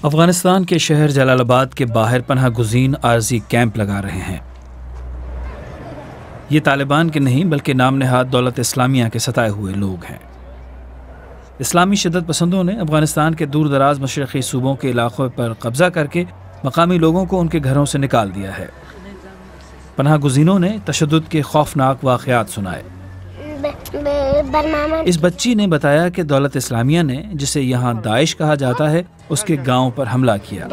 افغانستان کے شہر جلال آباد کے باہر پناہ گزین عارضی کیمپ لگا رہے ہیں۔ یہ طالبان کے نہیں بلکہ نام نہاد دولت اسلامیہ کے ستائے ہوئے لوگ ہیں۔ اسلامی شدت پسندوں نے افغانستان کے دور دراز مشرقی صوبوں کے علاقوں پر قبضہ کر کے مقامی لوگوں کو ان کے گھروں سے نکال دیا ہے۔ پناہ گزینوں نے تشدد کے خوفناک واقعات سنائے۔ اس بچی نے بتایا کہ دولت اسلامیہ نے، جسے یہاں داعش کہا جاتا ہے، اس کے گاؤں پر حملہ کیا۔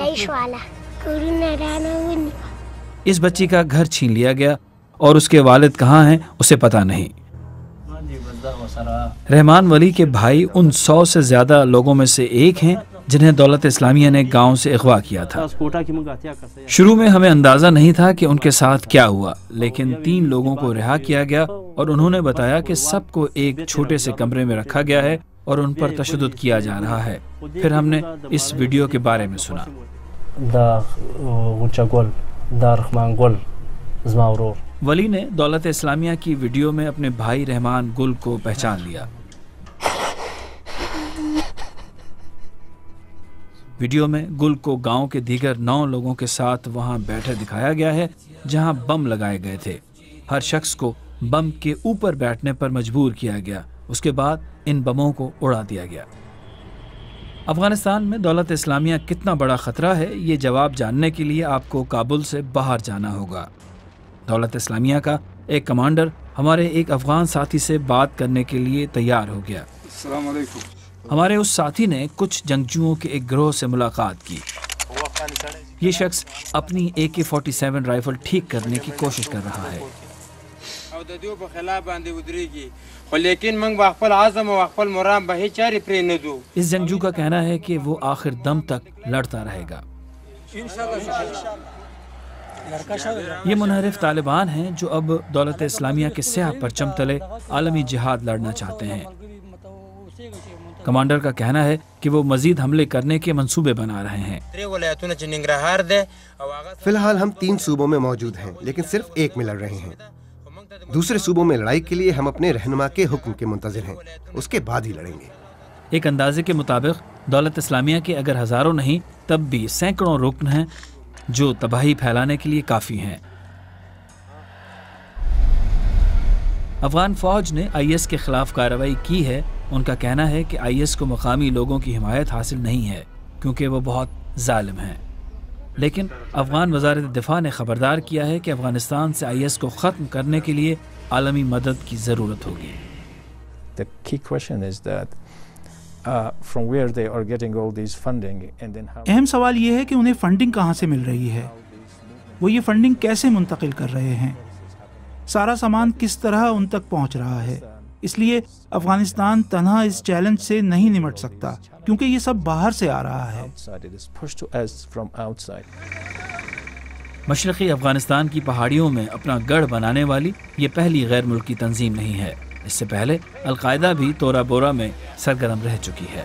اس بچی کا گھر چھین لیا گیا اور اس کے والد کہاں ہیں اسے پتہ نہیں۔ رحمان ولی کے بھائی ان 100 سے زیادہ لوگوں میں سے ایک ہیں جنہیں دولت اسلامیہ نے گاؤں سے اغوا کیا تھا۔ شروع میں ہمیں اندازہ نہیں تھا کہ ان کے ساتھ کیا ہوا، لیکن 3 لوگوں کو رہا کیا گیا اور انہوں نے بتایا کہ سب کو ایک چھوٹے سے کمرے میں رکھا گیا ہے اور ان پر تشدد کیا جا رہا ہے۔ پھر ہم نے اس ویڈیو کے بارے میں سنا۔ ولی نے دولت اسلامیہ کی ویڈیو میں اپنے بھائی رحمان گل کو پہچان لیا۔ ویڈیو میں گل کو گاؤں کے دیگر 9 لوگوں کے ساتھ وہاں بیٹھے دکھایا گیا ہے جہاں بم لگائے گئے تھے۔ ہر شخص کو بم کے اوپر بیٹھنے پر مجبور کیا گیا، اس کے بعد ان بموں کو اڑا دیا گیا۔ افغانستان میں دولت اسلامیہ کتنا بڑا خطرہ ہے، یہ جواب جاننے کے لیے آپ کو کابل سے باہر جانا ہوگا۔ دولت اسلامیہ کا ایک کمانڈر ہمارے ایک افغان ساتھی سے بات کرنے کے لیے تیار ہو گیا۔ السلام علیکم۔ ہمارے اس ساتھی نے کچھ جنگجوؤں کے ایک گروہ سے ملاقات کی۔ یہ شخص اپنی AK-47 رائفل ٹھیک کرنے کی کوشش کر رہا ہے۔ اس جنگجو کا کہنا ہے کہ وہ آخر دم تک لڑتا رہے گا۔ یہ منحرف طالبان ہیں جو اب دولت اسلامیہ کے سیاہ پرچم تلے عالمی جہاد لڑنا چاہتے ہیں۔ کمانڈر کا کہنا ہے کہ وہ مزید حملے کرنے کے منصوبے بنا رہے ہیں۔ فی الحال ہم 3 صوبوں میں موجود ہیں، لیکن صرف ایک میں لڑ رہے ہیں۔ دوسرے صوبوں میں لڑائی کے لیے ہم اپنے رہنما کے حکم کے منتظر ہیں، اس کے بعد ہی لڑیں گے۔ ایک اندازے کے مطابق دولت اسلامیہ کے اگر ہزاروں نہیں تب بھی سینکڑوں رکن ہیں جو تباہی پھیلانے کے لیے کافی ہیں۔ افغان فوج نے IS کے خلاف کارروائی کی ہے۔ ان کا کہنا ہے کہ IS کو مقامی لوگوں کی حمایت حاصل نہیں ہے کیونکہ وہ بہت ظالم ہیں، لیکن افغان وزارت دفاع نے خبردار کیا ہے کہ افغانستان سے IS کو ختم کرنے کے لیے عالمی مدد کی ضرورت ہوگی۔ اہم سوال یہ ہے کہ انہیں فنڈنگ کہاں سے مل رہی ہے، وہ یہ فنڈنگ کیسے منتقل کر رہے ہیں، سارا سامان کس طرح ان تک پہنچ رہا ہے۔ اس لیے افغانستان تنہا اس چیلنج سے نہیں نمٹ سکتا کیونکہ یہ سب باہر سے آ رہا ہے۔ مشرقی افغانستان کی پہاڑیوں میں اپنا گڑھ بنانے والی یہ پہلی غیر ملکی تنظیم نہیں ہے۔ اس سے پہلے القاعدہ بھی تورا بورا میں سرگرم رہ چکی ہے۔